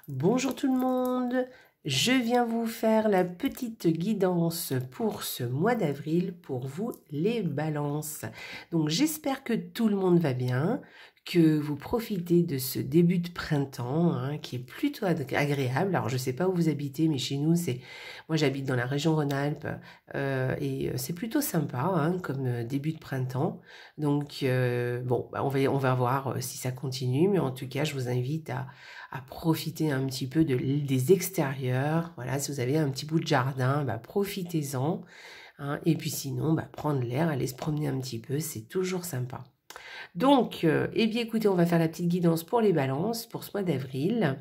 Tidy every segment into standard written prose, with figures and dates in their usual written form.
Bonjour tout le monde, je viens vous faire la petite guidance pour ce mois d'avril pour vous les balances. Donc j'espère que tout le monde va bien, que vous profitez de ce début de printemps qui est plutôt agréable. Alors je ne sais pas où vous habitez, mais chez nous, moi j'habite dans la région Rhône-Alpes et c'est plutôt sympa comme début de printemps. Donc bon, on va voir si ça continue, mais en tout cas je vous invite à profiter un petit peu des extérieurs. Voilà, si vous avez un petit bout de jardin, profitez-en. Et puis sinon, prendre l'air, aller se promener un petit peu, c'est toujours sympa. Donc, eh bien écoutez, on va faire la petite guidance pour les balances pour ce mois d'avril.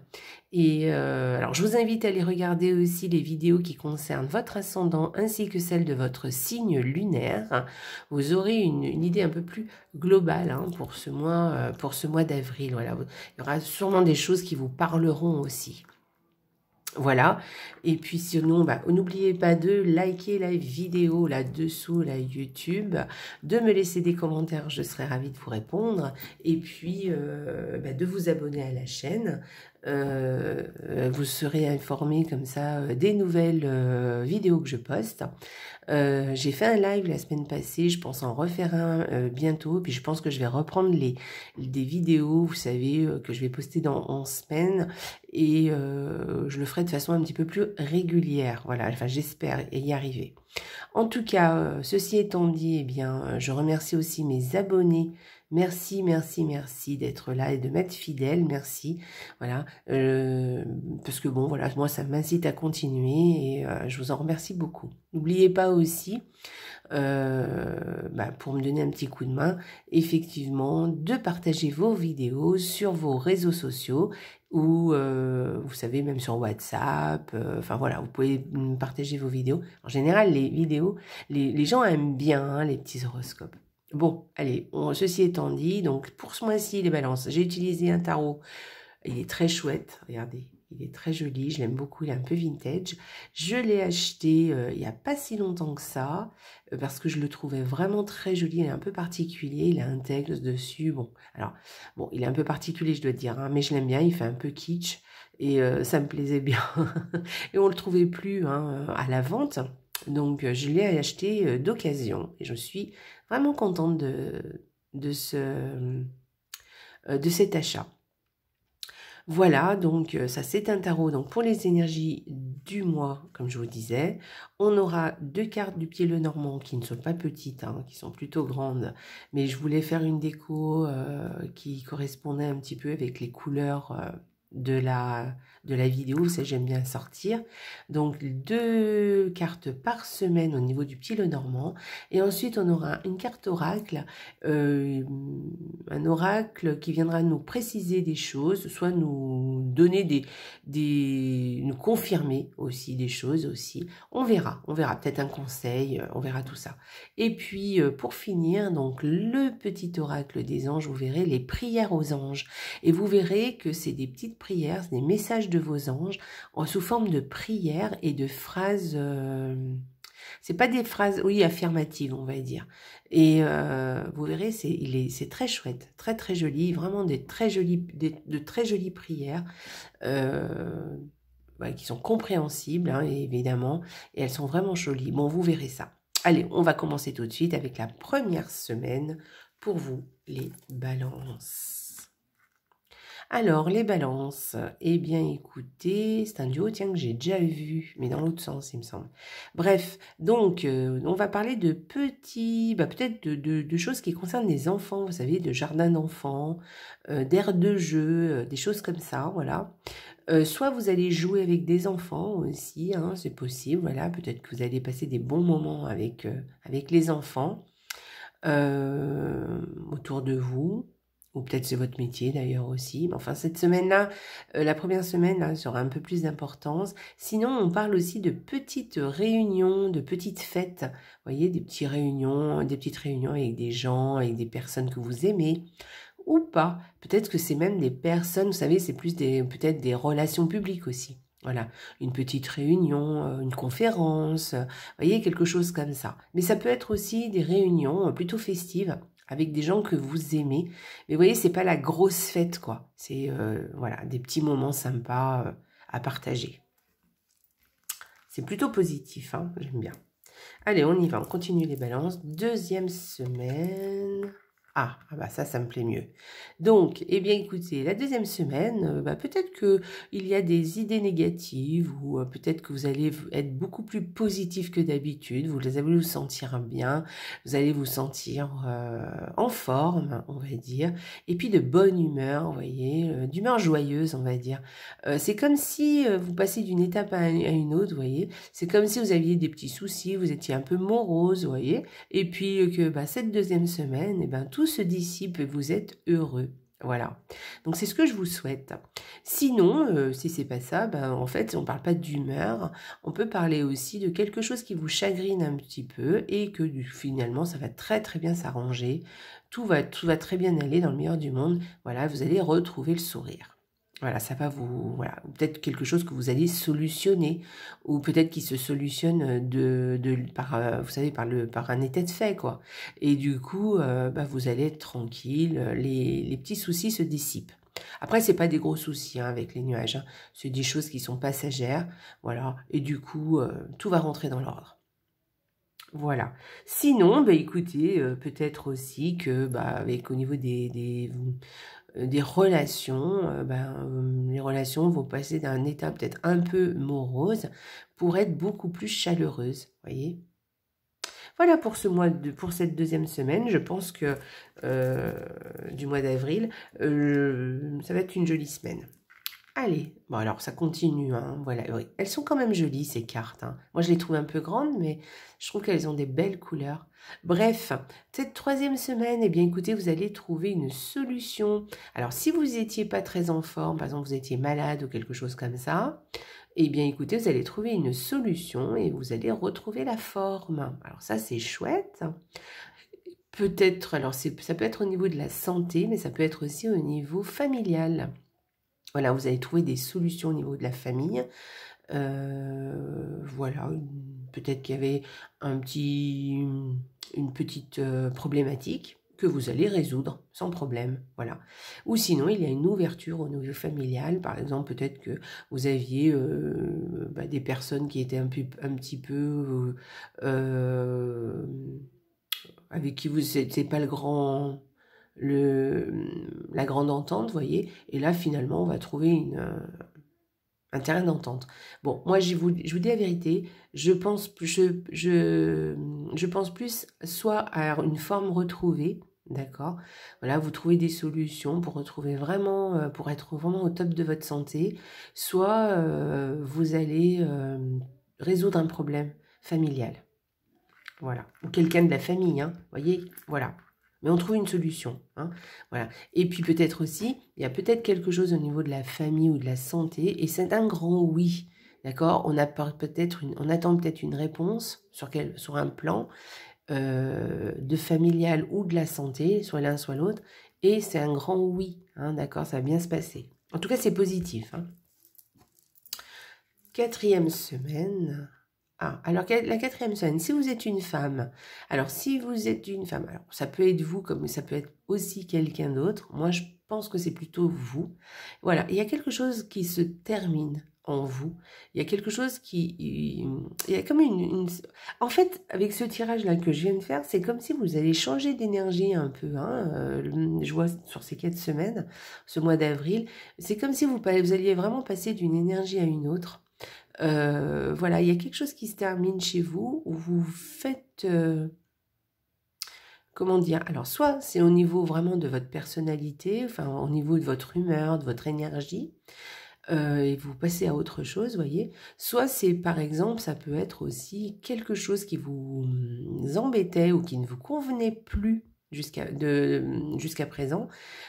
Et alors, je vous invite à aller regarder aussi les vidéos qui concernent votre ascendant ainsi que celle de votre signe lunaire. Vous aurez une idée un peu plus globale pour ce mois d'avril. Voilà, il y aura sûrement des choses qui vous parleront aussi. Voilà, et puis sinon, n'oubliez pas de liker la vidéo là-dessous, la YouTube, de me laisser des commentaires, je serai ravie de vous répondre, et puis de vous abonner à la chaîne. Vous serez informé comme ça des nouvelles vidéos que je poste. J'ai fait un live la semaine passée, je pense en refaire un bientôt, puis je pense que je vais reprendre des vidéos, vous savez, que je vais poster en semaine, et je le ferai de façon un petit peu plus régulière, voilà, enfin j'espère y arriver. En tout cas, ceci étant dit, eh bien, je remercie aussi mes abonnés. Merci, merci, merci d'être là et de m'être fidèle, merci. Voilà, parce que bon, voilà, moi ça m'incite à continuer et je vous en remercie beaucoup. N'oubliez pas aussi, pour me donner un petit coup de main, effectivement, de partager vos vidéos sur vos réseaux sociaux ou vous savez même sur WhatsApp, enfin voilà, vous pouvez partager vos vidéos. En général, les vidéos, les gens aiment bien les petits horoscopes. Bon, allez, ceci étant dit, donc pour ce mois-ci, les balances, j'ai utilisé un tarot, il est très chouette, regardez, il est très joli, je l'aime beaucoup, il est un peu vintage. Je l'ai acheté il n'y a pas si longtemps que ça, parce que je le trouvais vraiment très joli, il est un peu particulier, il a un texte dessus, bon, il est un peu particulier, je dois dire, mais je l'aime bien, il fait un peu kitsch, et ça me plaisait bien. Et on le trouvait plus à la vente, donc je l'ai acheté d'occasion, et je suis vraiment contente de cet achat. Voilà, donc ça c'est un tarot. Donc pour les énergies du mois, comme je vous disais, on aura 2 cartes du pied Lenormand qui ne sont pas petites, qui sont plutôt grandes. Mais je voulais faire une déco qui correspondait un petit peu avec les couleurs de la vidéo. Vous savez, j'aime bien sortir. Donc 2 cartes par semaine au niveau du pied Lenormand. Et ensuite on aura une carte oracle, un oracle qui viendra nous préciser des choses, soit nous donner nous confirmer aussi des choses aussi. On verra peut-être un conseil, on verra tout ça. Et puis pour finir, donc le petit oracle des anges, vous verrez les prières aux anges. Et vous verrez que c'est des petites prières, c'est des messages de vos anges sous forme de prières et de phrases. C'est pas des phrases, oui, affirmatives, on va dire. Et vous verrez, c'est très chouette, très très joli, vraiment de très jolies prières qui sont compréhensibles, évidemment, et elles sont vraiment jolies. Bon, vous verrez ça. Allez, on va commencer tout de suite avec la première semaine pour vous, les balances. Alors, les balances, eh bien, écoutez, c'est un duo, tiens, que j'ai déjà vu, mais dans l'autre sens, il me semble. Bref, donc, on va parler de petits, peut-être de choses qui concernent les enfants, vous savez, de jardin d'enfants, d'aires de jeu, des choses comme ça, voilà. Soit vous allez jouer avec des enfants aussi, c'est possible, voilà, peut-être que vous allez passer des bons moments avec les enfants autour de vous. Ou peut-être c'est votre métier d'ailleurs aussi. Mais enfin, cette semaine-là, la première semaine, là, sera un peu plus d'importance. Sinon, on parle aussi de petites réunions, de petites fêtes. Vous voyez, des petites réunions avec des gens, avec des personnes que vous aimez. Ou pas. Peut-être que c'est même des personnes, vous savez, c'est plus peut-être des relations publiques aussi. Voilà, une petite réunion, une conférence, vous voyez, quelque chose comme ça. Mais ça peut être aussi des réunions plutôt festives avec des gens que vous aimez. Mais vous voyez, c'est pas la grosse fête, quoi. C'est voilà, des petits moments sympas à partager. C'est plutôt positif, hein, j'aime bien. Allez, on y va, on continue les balances. Deuxième semaine. Ah bah ça me plaît mieux. Donc, eh bien écoutez, la deuxième semaine, peut-être qu'il y a des idées négatives ou peut-être que vous allez être beaucoup plus positif que d'habitude, vous allez vous sentir bien, vous allez vous sentir en forme, on va dire, et puis de bonne humeur, vous voyez, d'humeur joyeuse, on va dire. C'est comme si vous passez d'une étape à une autre, vous voyez, c'est comme si vous aviez des petits soucis, vous étiez un peu morose, vous voyez, et puis que cette deuxième semaine, eh ben, tout se dissipe et vous êtes heureux. Voilà. Donc c'est ce que je vous souhaite. Sinon, si c'est pas ça, en fait, on parle pas d'humeur, on peut parler aussi de quelque chose qui vous chagrine un petit peu et que finalement ça va très très bien s'arranger. Tout va très bien aller dans le meilleur du monde. Voilà, vous allez retrouver le sourire. Voilà, ça va vous... Voilà, peut-être quelque chose que vous allez solutionner, ou peut-être qu'il se solutionne par, vous savez, par un état de fait, quoi. Et du coup, vous allez être tranquille, les petits soucis se dissipent. Après, c'est pas des gros soucis hein, avec les nuages, hein. C'est des choses qui sont passagères, voilà. Et du coup, tout va rentrer dans l'ordre. Voilà. Sinon, écoutez, peut-être aussi que, avec au niveau des relations, les relations vont passer d'un état peut-être un peu morose pour être beaucoup plus chaleureuse, voyez. Voilà pour pour cette deuxième semaine. Je pense que du mois d'avril, ça va être une jolie semaine. Allez, bon alors ça continue, hein, voilà, oui. Elles sont quand même jolies ces cartes, hein. Moi je les trouve un peu grandes, mais je trouve qu'elles ont des belles couleurs. Bref, cette troisième semaine, eh bien écoutez, vous allez trouver une solution. Alors si vous n'étiez pas très en forme, par exemple vous étiez malade ou quelque chose comme ça, eh bien écoutez, vous allez trouver une solution et vous allez retrouver la forme. Alors ça c'est chouette. Peut-être, alors ça peut être au niveau de la santé, mais ça peut être aussi au niveau familial. Voilà, vous allez trouver des solutions au niveau de la famille. Voilà, peut-être qu'il y avait une petite problématique que vous allez résoudre sans problème. Voilà. Ou sinon, il y a une ouverture au niveau familial. Par exemple, peut-être que vous aviez des personnes qui étaient un petit peu avec qui vous n'étiez pas la grande entente, vous voyez, et là finalement on va trouver un terrain d'entente. Bon, moi je vous dis la vérité, je pense plus soit à une forme retrouvée, d'accord, voilà, vous trouvez des solutions pour retrouver vraiment, pour être vraiment au top de votre santé, soit vous allez résoudre un problème familial. Voilà, ou quelqu'un de la famille, hein, voyez, voilà. Mais on trouve une solution, hein, voilà. Et puis peut-être aussi, il y a peut-être quelque chose au niveau de la famille ou de la santé, et c'est un grand oui, d'accord. On attend peut-être une réponse sur un plan de familial ou de la santé, soit l'un soit l'autre, et c'est un grand oui, hein, d'accord, ça va bien se passer. En tout cas, c'est positif, hein. Quatrième semaine. Ah, alors la quatrième semaine, si vous êtes une femme, alors ça peut être vous comme ça peut être aussi quelqu'un d'autre. Moi, je pense que c'est plutôt vous. Voilà, il y a quelque chose qui se termine en vous. Il y a quelque chose il y a comme En fait, avec ce tirage-là que je viens de faire, c'est comme si vous allez changer d'énergie un peu, hein. Je vois sur ces 4 semaines, ce mois d'avril, c'est comme si vous alliez vraiment passer d'une énergie à une autre. Voilà, il y a quelque chose qui se termine chez vous où vous faites, comment dire, alors soit c'est au niveau vraiment de votre personnalité, enfin au niveau de votre humeur, de votre énergie, et vous passez à autre chose, voyez, soit c'est par exemple, ça peut être aussi quelque chose qui vous embêtait ou qui ne vous convenait plus jusqu'à présent,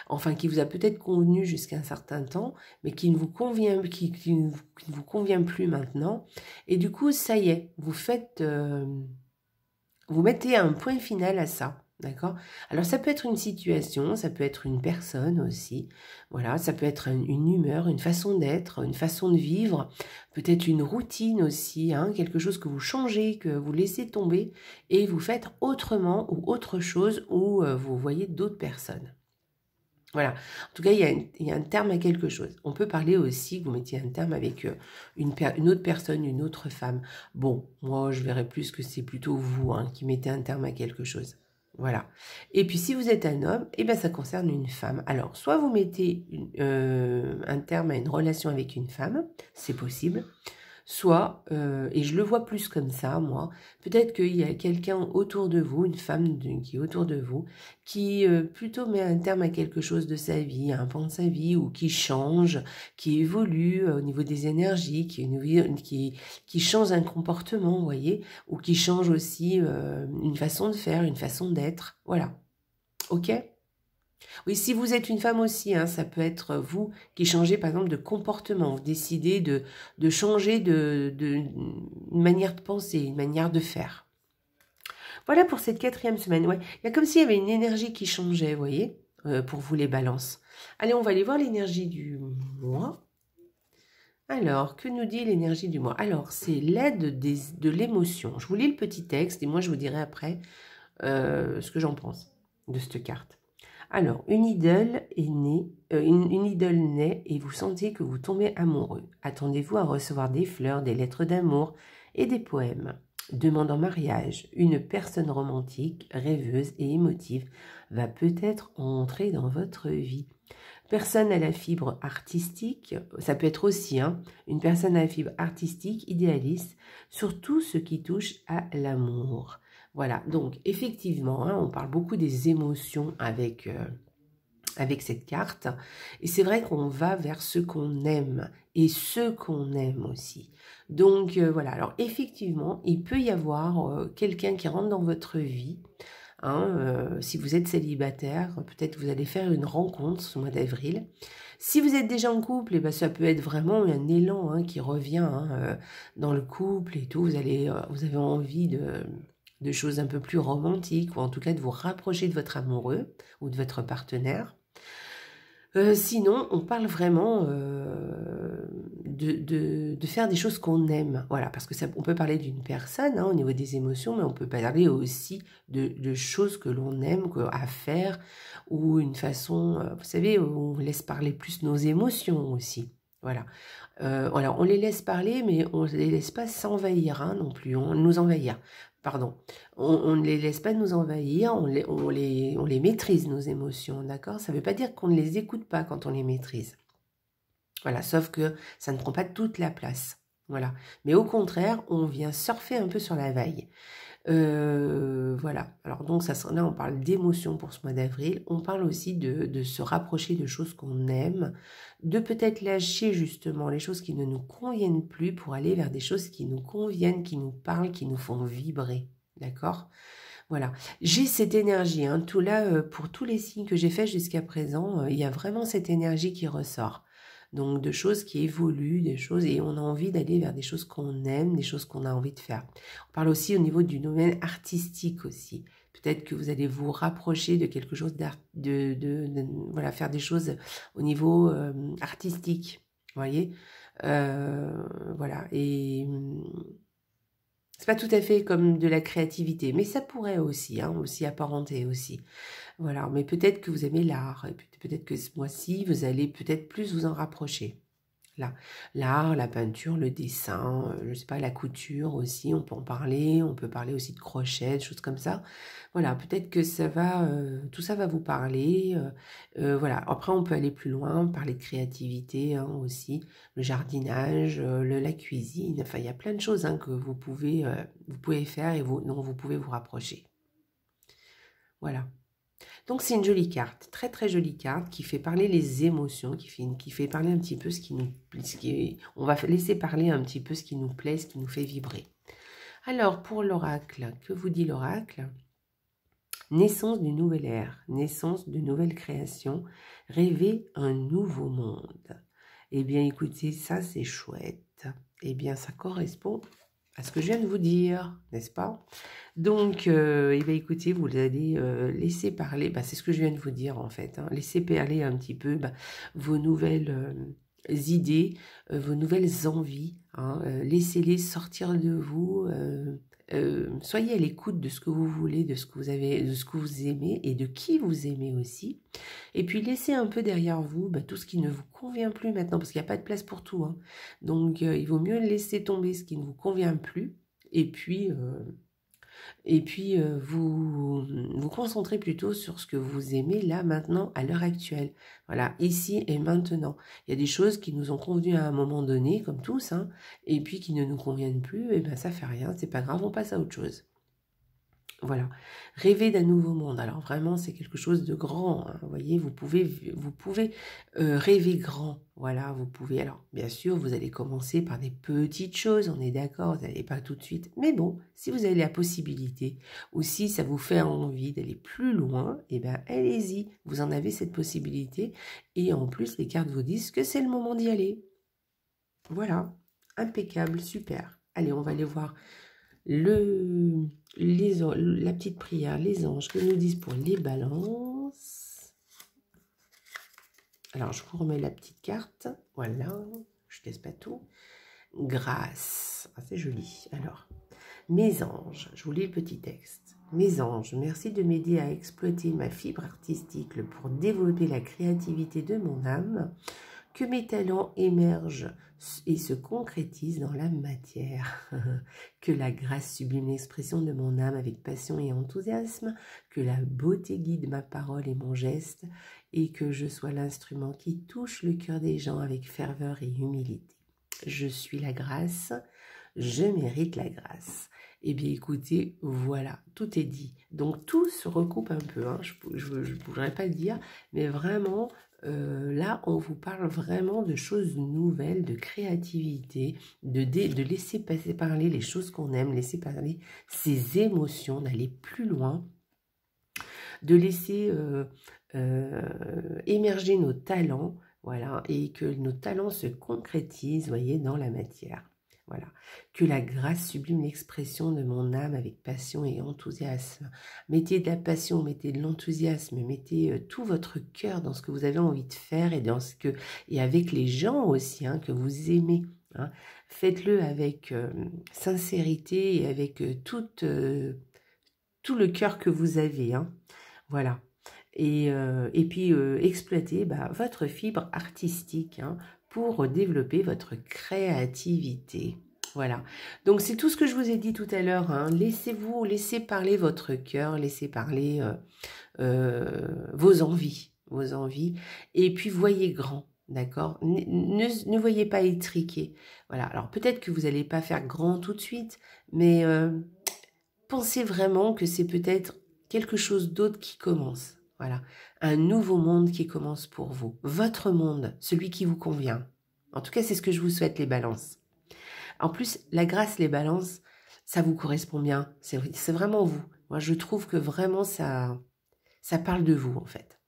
enfin qui vous a peut-être convenu jusqu'à un certain temps, mais qui ne vous convient, qui ne vous convient plus maintenant. Et du coup, ça y est, vous mettez un point final à ça. D'accord? Alors, ça peut être une situation, ça peut être une personne aussi. Voilà, ça peut être une humeur, une façon d'être, une façon de vivre. Peut-être une routine aussi, hein, quelque chose que vous changez, que vous laissez tomber et vous faites autrement ou autre chose ou vous voyez d'autres personnes. Voilà. En tout cas, il y a un terme à quelque chose. On peut parler aussi que vous mettiez un terme avec une autre personne, une autre femme. Bon, moi, je verrais plus que c'est plutôt vous hein, qui mettez un terme à quelque chose. Voilà. Et puis, si vous êtes un homme, eh ben, ça concerne une femme. Alors, soit vous mettez un terme à une relation avec une femme, c'est possible. Soit, et je le vois plus comme ça, moi, peut-être qu'il y a quelqu'un autour de vous, une femme qui est autour de vous, qui plutôt met un terme à quelque chose de sa vie, à un pan de sa vie, ou qui change, qui évolue au niveau des énergies, qui change un comportement, vous voyez, ou qui change aussi une façon de faire, une façon d'être. Voilà. Ok ? Oui, si vous êtes une femme aussi, hein, ça peut être vous qui changez par exemple de comportement, vous décidez de changer une manière de penser, une manière de faire. Voilà pour cette 4e semaine. Ouais. Il y a comme s'il y avait une énergie qui changeait, vous voyez, pour vous les balances. Allez, on va aller voir l'énergie du mois. Alors, que nous dit l'énergie du mois? Alors, c'est l'aide de l'émotion. Je vous lis le petit texte et moi je vous dirai après ce que j'en pense de cette carte. Alors, une idole est née, une idole naît et vous sentez que vous tombez amoureux. Attendez-vous à recevoir des fleurs, des lettres d'amour et des poèmes. Demande en mariage. Une personne romantique, rêveuse et émotive va peut-être entrer dans votre vie. Personne à la fibre artistique, ça peut être aussi une personne à la fibre artistique, idéaliste, sur tout ce qui touche à l'amour. Voilà, donc effectivement, on parle beaucoup des émotions avec cette carte. Et c'est vrai qu'on va vers ce qu'on aime et ce qu'on aime aussi. Donc voilà, alors effectivement, il peut y avoir quelqu'un qui rentre dans votre vie. Si vous êtes célibataire, peut-être vous allez faire une rencontre ce mois d'avril. Si vous êtes déjà en couple, ça peut être vraiment un élan qui revient dans le couple et tout. Vous avez envie de choses un peu plus romantiques ou en tout cas de vous rapprocher de votre amoureux ou de votre partenaire. Sinon, on parle vraiment de faire des choses qu'on aime. Voilà, parce que on peut parler d'une personne au niveau des émotions, mais on peut parler aussi de choses que l'on aime à faire ou une façon, vous savez, où on laisse parler plus nos émotions aussi. Voilà. Alors, on les laisse parler, mais on ne les laisse pas s'envahir non plus, nous envahir. Pardon, on ne les laisse pas nous envahir, on les maîtrise, nos émotions, d'accord? Ça ne veut pas dire qu'on ne les écoute pas quand on les maîtrise. Voilà, sauf que ça ne prend pas toute la place. Voilà. Mais au contraire, on vient surfer un peu sur la vague. Voilà. Alors donc, là, on parle d'émotions pour ce mois d'avril. On parle aussi de se rapprocher de choses qu'on aime, de peut-être lâcher justement les choses qui ne nous conviennent plus pour aller vers des choses qui nous conviennent, qui nous parlent, qui nous font vibrer. D'accord ? Voilà. J'ai cette énergie. Tout là, pour tous les signes que j'ai faits jusqu'à présent, il y a vraiment cette énergie qui ressort. Donc, de choses qui évoluent, des choses, et on a envie d'aller vers des choses qu'on aime, des choses qu'on a envie de faire. On parle aussi au niveau du domaine artistique aussi. Peut-être que vous allez vous rapprocher de quelque chose voilà, faire des choses au niveau artistique. Vous voyez voilà. Et c'est pas tout à fait comme de la créativité, mais ça pourrait aussi, aussi apparenter aussi. Voilà, mais peut-être que vous aimez l'art, et peut-être que ce mois-ci, vous allez peut-être plus vous en rapprocher. Là, l'art, la peinture, le dessin, je sais pas, la couture aussi, on peut en parler, on peut parler aussi de crochet, des choses comme ça. Voilà, peut-être que ça va, tout ça va vous parler. Voilà, après on peut aller plus loin, parler de créativité aussi, le jardinage, la cuisine, enfin il y a plein de choses que vous pouvez faire et dont vous pouvez vous rapprocher. Voilà. Donc c'est une jolie carte, très très jolie carte qui fait parler les émotions, qui fait parler un petit peu on va laisser parler un petit peu ce qui nous plaît, ce qui nous fait vibrer. Alors pour l'oracle, que vous dit l'oracle? Naissance d'une nouvelle ère, naissance de nouvelles créations, rêver un nouveau monde. Eh bien écoutez, ça c'est chouette. Eh bien ça correspond à ce que je viens de vous dire, n'est-ce pas? Donc, eh bien, écoutez, vous allez laisser parler, c'est ce que je viens de vous dire en fait, hein, laisser parler un petit peu vos nouvelles idées, vos nouvelles envies, hein, laissez-les sortir de vous, soyez à l'écoute de ce que vous voulez, de ce que vous avez, de ce que vous aimez et de qui vous aimez aussi. Et puis laissez un peu derrière vous tout ce qui ne vous convient plus maintenant, parce qu'il n'y a pas de place pour tout, hein. Donc il vaut mieux laisser tomber ce qui ne vous convient plus, et puis vous vous concentrez plutôt sur ce que vous aimez là, maintenant, à l'heure actuelle. Voilà, ici et maintenant. Il y a des choses qui nous ont convenu à un moment donné, comme tous, hein, et puis qui ne nous conviennent plus, et ça fait rien, c'est pas grave, on passe à autre chose. Voilà, rêver d'un nouveau monde. Alors vraiment, c'est quelque chose de grand, hein. Vous voyez, vous pouvez rêver grand. Voilà, vous pouvez. Alors, bien sûr, vous allez commencer par des petites choses, on est d'accord, vous n'allez pas tout de suite. Mais bon, si vous avez la possibilité, ou si ça vous fait envie d'aller plus loin, allez-y, vous en avez cette possibilité. Et en plus, les cartes vous disent que c'est le moment d'y aller. Voilà, impeccable, super. Allez, on va aller voir la petite prière, les anges, que nous disent pour les balances. Alors, je vous remets la petite carte. Voilà, je ne laisse pas tout. Grâce. Ah, c'est joli. Alors, mes anges, je vous lis le petit texte. Mes anges, merci de m'aider à exploiter ma fibre artistique pour développer la créativité de mon âme. Que mes talents émergent et se concrétisent dans la matière. Que la grâce sublime l'expression de mon âme avec passion et enthousiasme. Que la beauté guide ma parole et mon geste. Et que je sois l'instrument qui touche le cœur des gens avec ferveur et humilité. Je suis la grâce, je mérite la grâce. Eh bien, écoutez, voilà, tout est dit. Donc, tout se recoupe un peu, hein. Je ne pourrais pas le dire, mais vraiment... là, on vous parle vraiment de choses nouvelles, de créativité, de laisser parler les choses qu'on aime, laisser parler ses émotions, d'aller plus loin, de laisser émerger nos talents, voilà, et que nos talents se concrétisent, voyez, dans la matière. Voilà, que la grâce sublime l'expression de mon âme avec passion et enthousiasme. Mettez de la passion, mettez de l'enthousiasme, mettez tout votre cœur dans ce que vous avez envie de faire et avec les gens aussi, hein, que vous aimez, hein. Faites-le avec sincérité et avec tout le cœur que vous avez, hein. Voilà. Et puis exploitez votre fibre artistique, hein, pour développer votre créativité. Voilà. Donc, c'est tout ce que je vous ai dit tout à l'heure, hein. Laissez parler votre cœur, laissez parler vos envies. Et puis, voyez grand, d'accord? Ne voyez pas étriqué. Voilà. Alors, peut-être que vous n'allez pas faire grand tout de suite, mais pensez vraiment que c'est peut-être quelque chose d'autre qui commence. Voilà, un nouveau monde qui commence pour vous. Votre monde, celui qui vous convient. En tout cas, c'est ce que je vous souhaite, les balances. En plus, la grâce, les balances, ça vous correspond bien. C'est vraiment vous. Moi, je trouve que vraiment, ça parle de vous, en fait.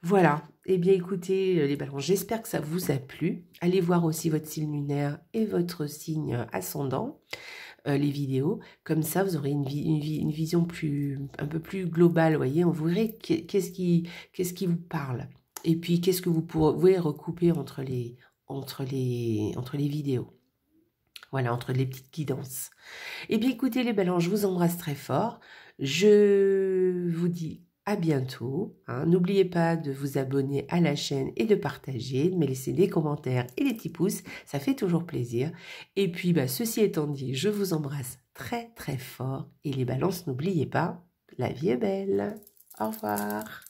Voilà. Eh bien, écoutez, les balances, j'espère que ça vous a plu. Allez voir aussi votre signe lunaire et votre signe ascendant. Les vidéos, comme ça vous aurez une vision un peu plus globale, voyez, on verra qu'est-ce qui vous parle, et puis qu'est-ce que vous pouvez recouper entre les vidéos, voilà, entre les petites guidances. Et bien écoutez les balances, je vous embrasse très fort, je vous dis à bientôt, hein. N'oubliez pas de vous abonner à la chaîne et de partager, de me laisser des commentaires et des petits pouces, ça fait toujours plaisir. Et puis, ceci étant dit, je vous embrasse très très fort. Et les balances, n'oubliez pas, la vie est belle. Au revoir.